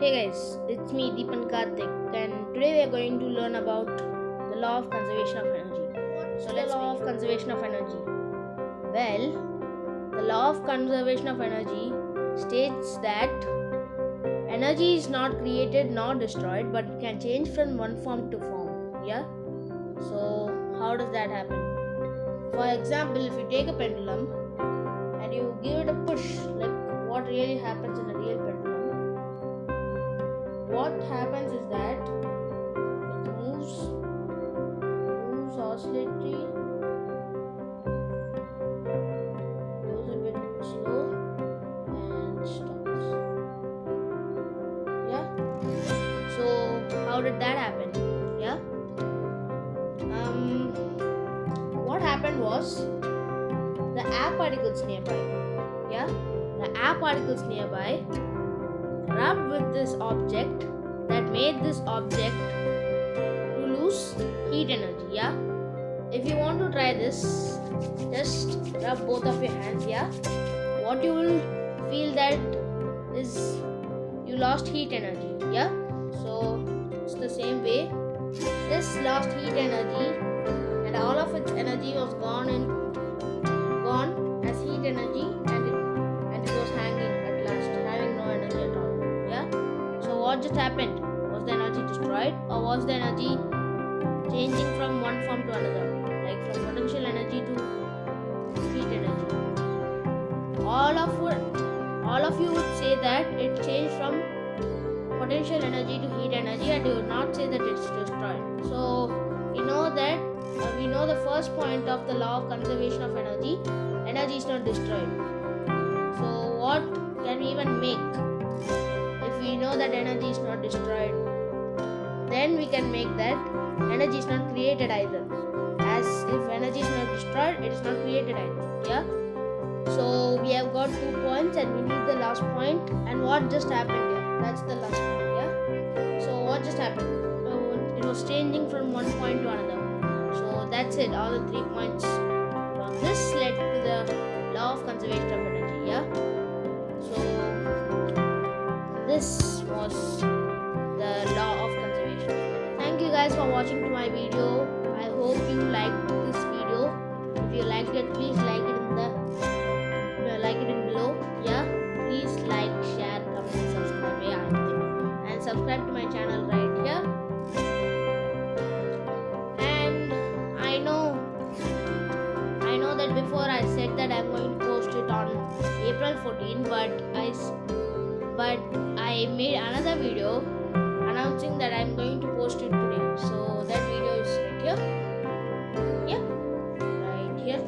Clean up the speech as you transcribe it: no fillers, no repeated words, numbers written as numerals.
Hey guys, it's me Dheepan Karthik, and today we are going to learn about the law of conservation of energy. So let's law of conservation of energy. Well, the law of conservation of energy states that energy is not created nor destroyed, but it can change from one form to form. Yeah. So how does that happen? For example, if you take a pendulum and you give it a push, like what really happens in a real pendulum? What happens is that it moves oscillatory, goes a bit slow and stops. Yeah. So how did that happen? Yeah. What happened was the air particles nearby. Yeah. The air particles nearby rubbed with this object that made this object to lose heat energy. Yeah, if you want to try this, just rub both of your hands. Yeah, what you will feel that is you lost heat energy. Yeah, so it's the same way. This lost heat energy and all of its energy was gone as heat energy, and it was hanging at last, having no energy at all. So what just happened? Was the energy destroyed, or was the energy changing from one form to another, like from potential energy to heat energy? All of you would say that it changed from potential energy to heat energy, and you would not say that it's destroyed. So we know that we know the first point of the law of conservation of energy. Energy is not destroyed. So what can we even make? If we know that energy is not destroyed, then we can make that energy is not created either. As if energy is not destroyed, it is not created either. Yeah. So we have got 2 points, and we need the last point. And what just happened here? That's the last point. Yeah. So what just happened? It was changing from one point to another. So that's it. All the 3 points. So this led to the law of conservation of energy. Yeah. So this was the law of conservation. Thank you guys for watching to my video. I hope you liked this video. If you liked it, please like it in below. Yeah, please like, share, comment, subscribe. Yeah, and subscribe to my channel right here. And I know that before I said that I'm going to post it on April 14, but I made another video announcing that I'm going to post it today. So that video is right here. Yeah, right here.